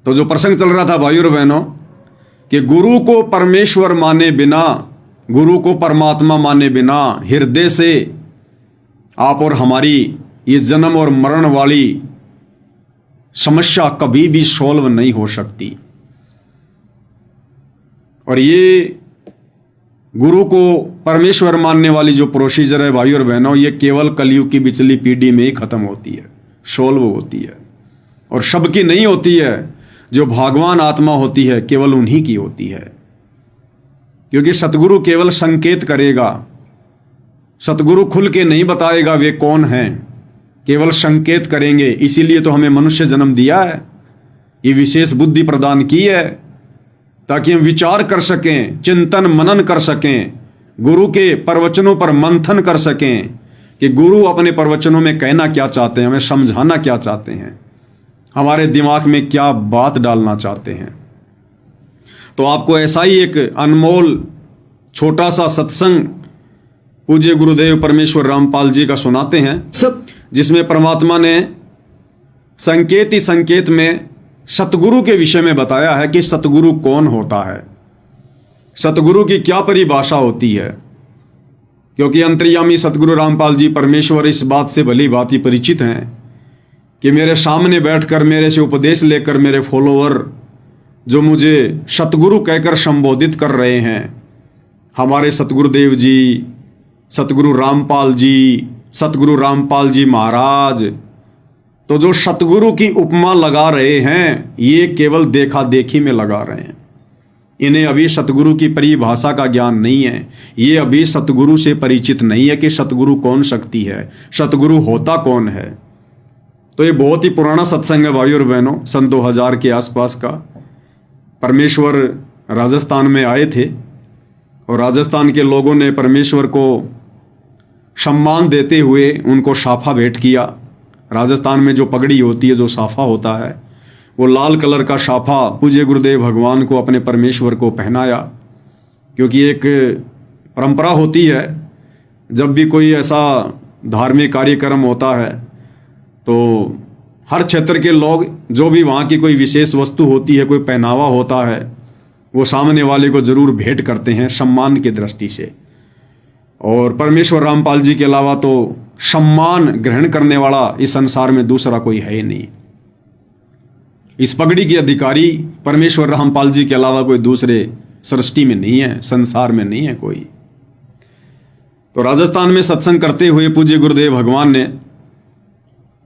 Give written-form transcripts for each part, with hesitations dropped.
तो जो प्रसंग चल रहा था भाइयों और बहनों कि गुरु को परमेश्वर माने बिना, गुरु को परमात्मा माने बिना हृदय से आप और हमारी ये जन्म और मरण वाली समस्या कभी भी सॉल्व नहीं हो सकती। और ये गुरु को परमेश्वर मानने वाली जो प्रोसीजर है भाइयों और बहनों, ये केवल कलयुग की बिचली पीढ़ी में ही खत्म होती है, सॉल्व होती है। और सबकी नहीं होती है, जो भगवान आत्मा होती है केवल उन्हीं की होती है। क्योंकि सतगुरु केवल संकेत करेगा, सतगुरु खुल के नहीं बताएगा वे कौन हैं, केवल संकेत करेंगे। इसीलिए तो हमें मनुष्य जन्म दिया है, ये विशेष बुद्धि प्रदान की है ताकि हम विचार कर सकें, चिंतन मनन कर सकें, गुरु के प्रवचनों पर मंथन कर सकें कि गुरु अपने प्रवचनों में कहना क्या चाहते हैं, हमें समझाना क्या चाहते हैं, हमारे दिमाग में क्या बात डालना चाहते हैं। तो आपको ऐसा ही एक अनमोल छोटा सा सत्संग पूज्य गुरुदेव परमेश्वर रामपाल जी का सुनाते हैं, जिसमें परमात्मा ने संकेत ही संकेत में सतगुरु के विषय में बताया है कि सतगुरु कौन होता है, सतगुरु की क्या परिभाषा होती है। क्योंकि अंतर्यामी सतगुरु रामपाल जी परमेश्वर इस बात से भली भांति परिचित हैं कि मेरे सामने बैठकर मेरे से उपदेश लेकर मेरे फॉलोअर जो मुझे सतगुरु कहकर संबोधित कर रहे हैं, हमारे सतगुरुदेव जी, सतगुरु रामपाल जी, सतगुरु रामपाल जी महाराज, तो जो सतगुरु की उपमा लगा रहे हैं ये केवल देखा देखी में लगा रहे हैं। इन्हें अभी सतगुरु की परिभाषा का ज्ञान नहीं है, ये अभी सतगुरु से परिचित नहीं है कि सतगुरु कौन शक्ति है, सतगुरु होता कौन है। तो ये बहुत ही पुराना सत्संग है भाइयों और बहनों, सन 2000 के आसपास का। परमेश्वर राजस्थान में आए थे और राजस्थान के लोगों ने परमेश्वर को सम्मान देते हुए उनको साफा भेंट किया। राजस्थान में जो पगड़ी होती है, जो साफा होता है, वो लाल कलर का साफा पूज्य गुरुदेव भगवान को अपने परमेश्वर को पहनाया। क्योंकि एक परंपरा होती है, जब भी कोई ऐसा धार्मिक कार्यक्रम होता है तो हर क्षेत्र के लोग, जो भी वहाँ की कोई विशेष वस्तु होती है, कोई पहनावा होता है, वो सामने वाले को जरूर भेंट करते हैं सम्मान की दृष्टि से। और परमेश्वर रामपाल जी के अलावा तो सम्मान ग्रहण करने वाला इस संसार में दूसरा कोई है ही नहीं। इस पगड़ी के अधिकारी परमेश्वर रामपाल जी के अलावा कोई दूसरे सृष्टि में नहीं है, संसार में नहीं है कोई। तो राजस्थान में सत्संग करते हुए पूज्य गुरुदेव भगवान ने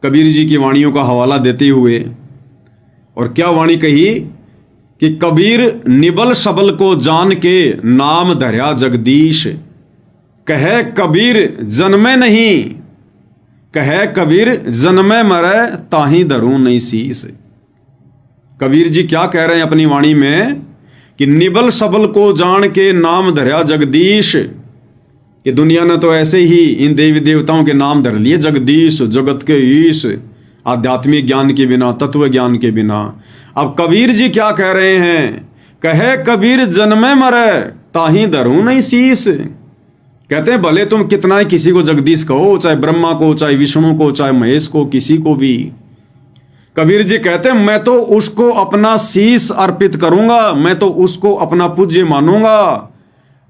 कबीर जी की वाणियों का हवाला देते हुए और क्या वाणी कही कि कबीर निबल सबल को जान के नाम धर्या जगदीश, कहे कबीर जन्मे नहीं, कहे कबीर जन्मे मरे ताही धरूं नहीं शीस। कबीर जी क्या कह रहे हैं अपनी वाणी में कि निबल सबल को जान के नाम धर्या जगदीश। ये दुनिया ने तो ऐसे ही इन देवी देवताओं के नाम धर लिए, जगदीश, जगत के ईश, आध्यात्मिक ज्ञान के बिना, तत्व ज्ञान के बिना। अब कबीर जी क्या कह रहे हैं, कहे कबीर जन्मे मरे ताही धरूं नहीं शीस। कहते हैं भले तुम कितना ही किसी को जगदीश कहो, चाहे ब्रह्मा को, चाहे विष्णु को, चाहे महेश को, किसी को भी। कबीर जी कहते हैं मैं तो उसको अपना शीश अर्पित करूंगा, मैं तो उसको अपना पूज्य मानूंगा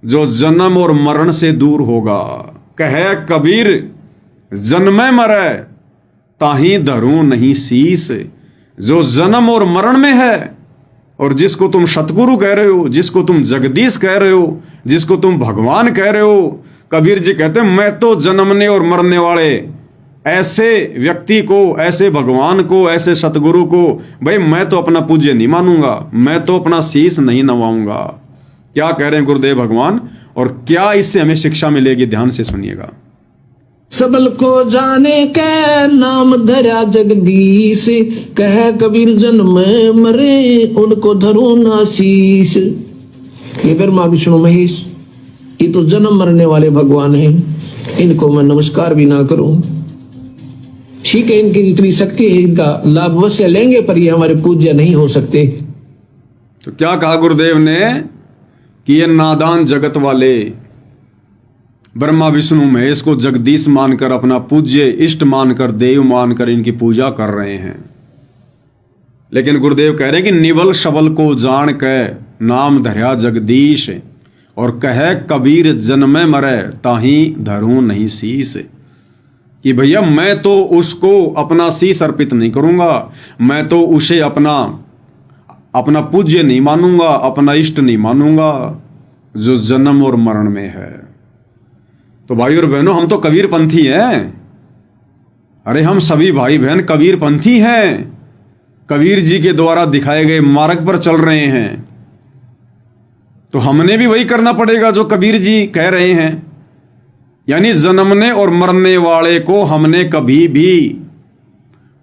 जो जन्म और मरण से दूर होगा। कहे कबीर जन्मे मरे ताही धरूं नहीं शीस। जो जन्म और मरण में है और जिसको तुम सतगुरु कह रहे हो, जिसको तुम जगदीश कह रहे हो, जिसको तुम भगवान कह रहे हो, कबीर जी कहते हैं मैं तो जन्मने और मरने वाले ऐसे व्यक्ति को, ऐसे भगवान को, ऐसे सतगुरु को भाई मैं तो अपना पूज्य नहीं मानूंगा, मैं तो अपना शीश नहीं नवाऊंगा। क्या कह रहे हैं गुरुदेव भगवान और क्या इससे हमें शिक्षा मिलेगी, ध्यान से सुनिएगा। सबल को जाने के नाम धरा जगदीश, कह कबीर जन्म मरे उनको धरो ना शीश। ये ब्रह्मा विष्णु महेश, ये तो जन्म मरने वाले भगवान हैं, इनको मैं नमस्कार भी ना करूं। ठीक है, इनकी जितनी शक्ति है इनका लाभ अवश्य लेंगे, पर ये हमारे पूज्य नहीं हो सकते। तो क्या कहा गुरुदेव ने कि ये नादान जगत वाले ब्रह्मा विष्णु महेश को जगदीश मानकर, अपना पूज्य इष्ट मानकर, देव मानकर इनकी पूजा कर रहे हैं। लेकिन गुरुदेव कह रहे हैं कि निबल शबल को जान के नाम धर्या जगदीश, और कहे कबीर जन्मे मरे ताही धरूं नहीं शीस। कि भैया मैं तो उसको अपना शीस अर्पित नहीं करूंगा, मैं तो उसे अपना पूज्य नहीं मानूंगा, अपना इष्ट नहीं मानूंगा जो जन्म और मरण में है। तो भाई और बहनों, हम तो कबीर पंथी हैं। अरे हम सभी भाई बहन कबीर पंथी हैं, कबीर जी के द्वारा दिखाए गए मार्ग पर चल रहे हैं। तो हमने भी वही करना पड़ेगा जो कबीर जी कह रहे हैं, यानी जन्मने और मरने वाले को हमने कभी भी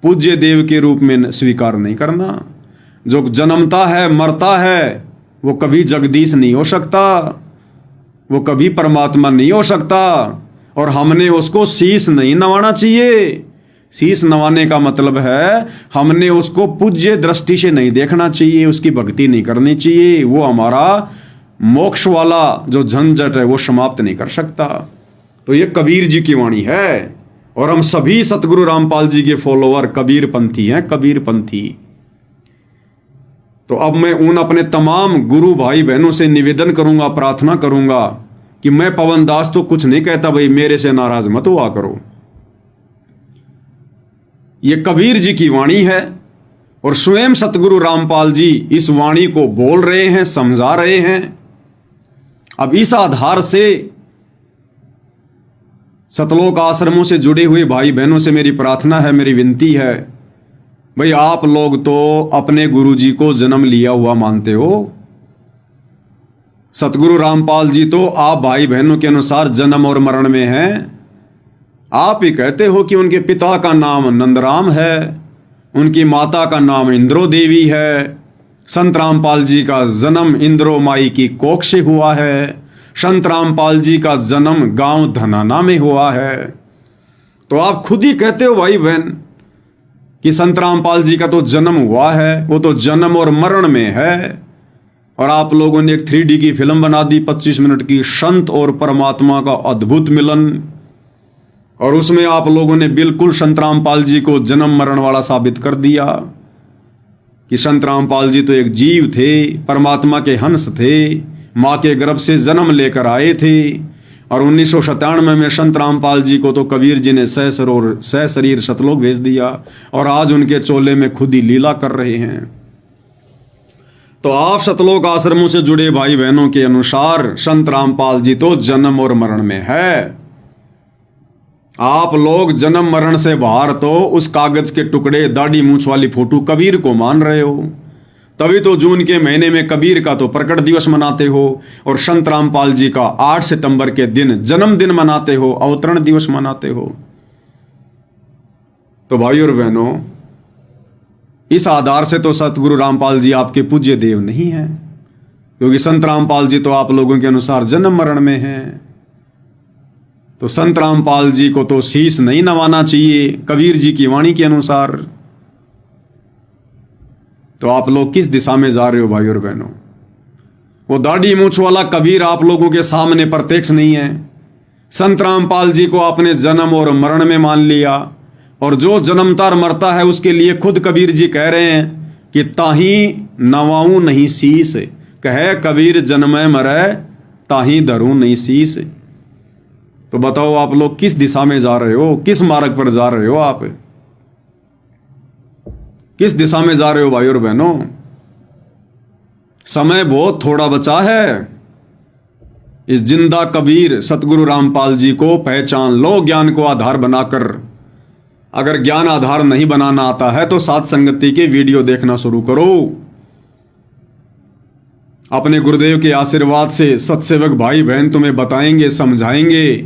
पूज्य देव के रूप में स्वीकार नहीं करना। जो जन्मता है मरता है वो कभी जगदीश नहीं हो सकता, वो कभी परमात्मा नहीं हो सकता, और हमने उसको शीश नहीं नवाना चाहिए। शीश नवाने का मतलब है हमने उसको पूज्य दृष्टि से नहीं देखना चाहिए, उसकी भक्ति नहीं करनी चाहिए। वो हमारा मोक्ष वाला जो झंझट है वो समाप्त नहीं कर सकता। तो ये कबीर जी की वाणी है, और हम सभी सतगुरु रामपाल जी के फॉलोअर कबीर पंथी हैं, कबीर पंथी। तो अब मैं उन अपने तमाम गुरु भाई बहनों से निवेदन करूंगा, प्रार्थना करूंगा कि मैं पवन दास तो कुछ नहीं कहता भाई, मेरे से नाराज मत हुआ करो। ये कबीर जी की वाणी है, और स्वयं सतगुरु रामपाल जी इस वाणी को बोल रहे हैं, समझा रहे हैं। अब इस आधार से सतलोक आश्रमों से जुड़े हुए भाई बहनों से मेरी प्रार्थना है, मेरी विनती है, भाई आप लोग तो अपने गुरु जी को जन्म लिया हुआ मानते हो। सतगुरु रामपाल जी तो आप भाई बहनों के अनुसार जन्म और मरण में हैं। आप ही कहते हो कि उनके पिता का नाम नंदराम है, उनकी माता का नाम इंद्रो देवी है। संत रामपाल जी का जन्म इंद्रो माई की कोख से हुआ है। संत रामपाल जी का जन्म गांव धनाना में हुआ है। तो आप खुद ही कहते हो भाई बहन कि संत रामपाल जी का तो जन्म हुआ है, वो तो जन्म और मरण में है। और आप लोगों ने एक 3D की फिल्म बना दी 25 मिनट की, संत और परमात्मा का अद्भुत मिलन, और उसमें आप लोगों ने बिल्कुल संत रामपाल जी को जन्म मरण वाला साबित कर दिया कि संत रामपाल जी तो एक जीव थे, परमात्मा के हंस थे, माँ के गर्भ से जन्म लेकर आए थे। और 1997 में संत रामपाल जी को तो कबीर जी ने सह शरीर सतलोक भेज दिया, और आज उनके चोले में खुद ही लीला कर रहे हैं। तो आप सतलोक आश्रमों से जुड़े भाई बहनों के अनुसार संत रामपाल जी तो जन्म और मरण में है। आप लोग जन्म मरण से बाहर तो उस कागज के टुकड़े, दाढ़ी मूछ वाली फोटो कबीर को मान रहे हो। तभी तो जून के महीने में कबीर का तो प्रकट दिवस मनाते हो, और संत रामपाल जी का 8 सितंबर के दिन जन्मदिन मनाते हो, अवतरण दिवस मनाते हो। तो भाई और बहनों, इस आधार से तो सतगुरु रामपाल जी आपके पूज्य देव नहीं हैं, क्योंकि संत रामपाल जी तो आप लोगों के अनुसार जन्म मरण में हैं। तो संत रामपाल जी को तो शीश नहीं नवाना चाहिए कबीर जी की वाणी के अनुसार। तो आप लोग किस दिशा में जा रहे हो भाई और बहनों? वो दाढ़ी मूछ वाला कबीर आप लोगों के सामने प्रत्यक्ष नहीं है। संत रामपाल जी को आपने जन्म और मरण में मान लिया, और जो जन्मता और मरता है उसके लिए खुद कबीर जी कह रहे हैं कि ताही नवाऊं नहीं शीस, कहे कबीर जन्मे मरे ताही धरूं नहीं शीस। तो बताओ आप लोग किस दिशा में जा रहे हो, किस मार्ग पर जा रहे हो? आप किस दिशा में जा रहे हो भाई और बहनों? समय बहुत थोड़ा बचा है। इस जिंदा कबीर सतगुरु रामपाल जी को पहचान लो ज्ञान को आधार बनाकर। अगर ज्ञान आधार नहीं बनाना आता है तो साथ संगति के वीडियो देखना शुरू करो। अपने गुरुदेव के आशीर्वाद से सत्सेवक भाई बहन तुम्हें बताएंगे, समझाएंगे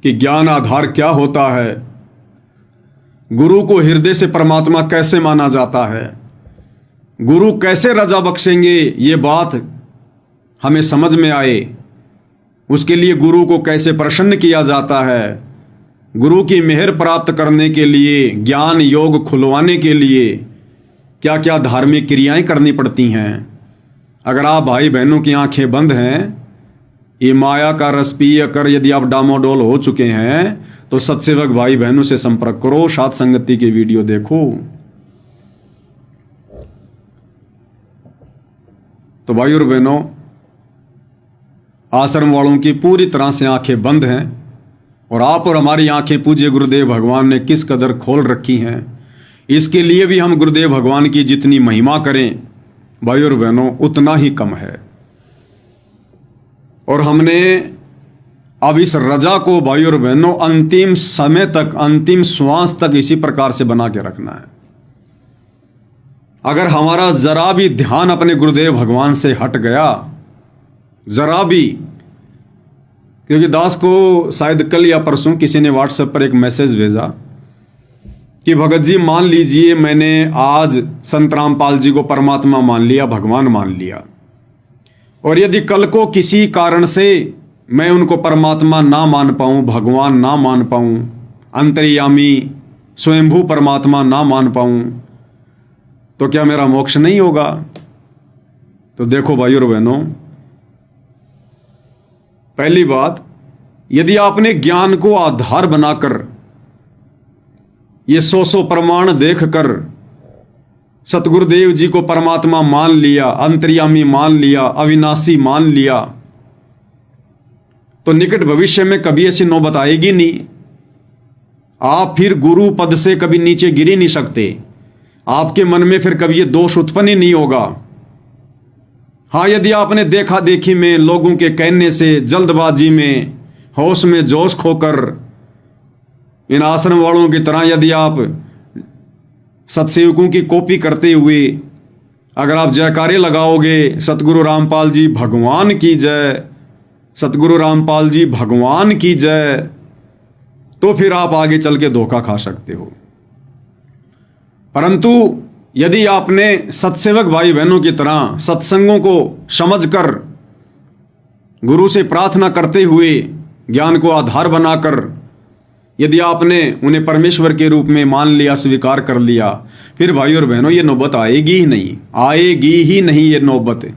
कि ज्ञान आधार क्या होता है, गुरु को हृदय से परमात्मा कैसे माना जाता है, गुरु कैसे रजा बख्शेंगे ये बात हमें समझ में आए, उसके लिए गुरु को कैसे प्रसन्न किया जाता है, गुरु की मेहर प्राप्त करने के लिए, ज्ञान योग खुलवाने के लिए क्या क्या धार्मिक क्रियाएं करनी पड़ती हैं। अगर आप भाई बहनों की आंखें बंद हैं, ये माया का रस पी कर यदि आप डामाडोल हो चुके हैं, तो सत्सेवक भाई बहनों से संपर्क करो, साथ संगति के वीडियो देखो। तो भाई और बहनों, आश्रम वालों की पूरी तरह से आंखें बंद हैं और आप और हमारी आंखें पूज्य गुरुदेव भगवान ने किस कदर खोल रखी हैं, इसके लिए भी हम गुरुदेव भगवान की जितनी महिमा करें भाई और बहनों उतना ही कम है। और हमने अब इस रजा को भाई और बहनों अंतिम समय तक, अंतिम श्वास तक इसी प्रकार से बना के रखना है। अगर हमारा जरा भी ध्यान अपने गुरुदेव भगवान से हट गया, जरा भी, क्योंकि दास को शायद कल या परसों किसी ने व्हाट्सएप पर एक मैसेज भेजा कि भगत जी मान लीजिए मैंने आज संत रामपाल जी को परमात्मा मान लिया, भगवान मान लिया, और यदि कल को किसी कारण से मैं उनको परमात्मा ना मान पाऊं, भगवान ना मान पाऊं, अंतर्यामी स्वयंभू परमात्मा ना मान पाऊं, तो क्या मेरा मोक्ष नहीं होगा? तो देखो भाई और बहनों, पहली बात, यदि आपने ज्ञान को आधार बनाकर ये 100 प्रमाण देखकर सतगुरुदेव जी को परमात्मा मान लिया, अंतर्यामी मान लिया, अविनाशी मान लिया, तो निकट भविष्य में कभी ऐसी नौबत आएगी नहीं। आप फिर गुरु पद से कभी नीचे गिर ही नहीं सकते। आपके मन में फिर कभी ये दोष उत्पन्न ही नहीं होगा। हाँ, यदि आपने देखा देखी में, लोगों के कहने से, जल्दबाजी में, होश में जोश खोकर इन आश्रम वालों की तरह यदि आप सत्सेवकों की कॉपी करते हुए अगर आप जयकारे लगाओगे, सतगुरु रामपाल जी भगवान की जय, सतगुरु रामपाल जी भगवान की जय, तो फिर आप आगे चल के धोखा खा सकते हो। परंतु यदि आपने सत्सेवक भाई बहनों की तरह सत्संगों को समझकर, गुरु से प्रार्थना करते हुए, ज्ञान को आधार बनाकर यदि आपने उन्हें परमेश्वर के रूप में मान लिया, स्वीकार कर लिया, फिर भाई और बहनों ये नौबत आएगी ही नहीं, आएगी ही नहीं ये नौबत।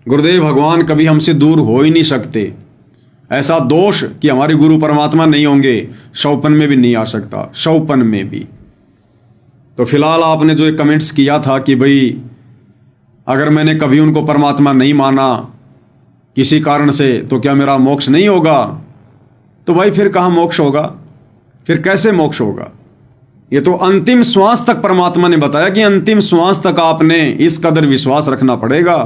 गुरुदेव भगवान कभी हमसे दूर हो ही नहीं सकते। ऐसा दोष कि हमारे गुरु परमात्मा नहीं होंगे, शौपन में भी नहीं आ सकता, शौपन में भी। तो फिलहाल आपने जो एक कमेंट्स किया था कि भाई अगर मैंने कभी उनको परमात्मा नहीं माना किसी कारण से, तो क्या मेरा मोक्ष नहीं होगा? तो भाई फिर कहाँ मोक्ष होगा? फिर कैसे मोक्ष होगा? ये तो अंतिम श्वास तक परमात्मा ने बताया कि अंतिम श्वास तक आपने इस कदर विश्वास रखना पड़ेगा,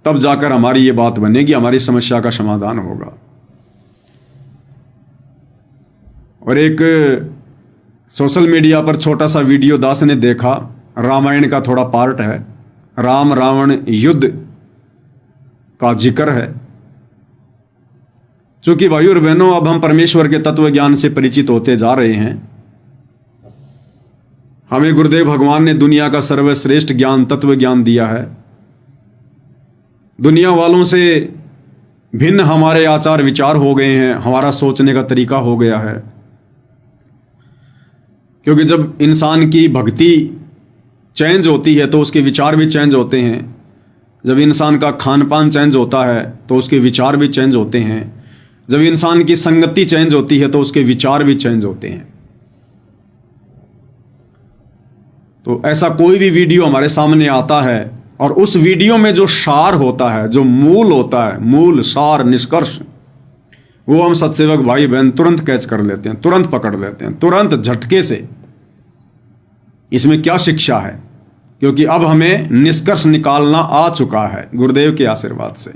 तब जाकर हमारी ये बात बनेगी, हमारी समस्या का समाधान होगा। और एक सोशल मीडिया पर छोटा सा वीडियो दास ने देखा, रामायण का थोड़ा पार्ट है, राम रावण युद्ध का जिक्र है। चूंकि भाई और बहनों अब हम परमेश्वर के तत्व ज्ञान से परिचित होते जा रहे हैं, हमें गुरुदेव भगवान ने दुनिया का सर्वश्रेष्ठ ज्ञान, तत्व ज्ञान दिया है। दुनिया वालों से भिन्न हमारे आचार विचार हो गए हैं, हमारा सोचने का तरीका हो गया है। क्योंकि जब इंसान की भक्ति चेंज होती है तो उसके विचार भी चेंज होते हैं। जब इंसान का खान पान चेंज होता है तो उसके विचार भी चेंज होते हैं। जब इंसान की संगति चेंज होती है तो उसके विचार भी चेंज होते हैं। तो ऐसा कोई भी वीडियो हमारे सामने आता है और उस वीडियो में जो सार होता है, जो मूल होता है, मूल सार निष्कर्ष, वो हम सत्सेवक भाई बहन तुरंत कैच कर लेते हैं, तुरंत पकड़ लेते हैं, तुरंत झटके से। इसमें क्या शिक्षा है? क्योंकि अब हमें निष्कर्ष निकालना आ चुका है गुरुदेव के आशीर्वाद से।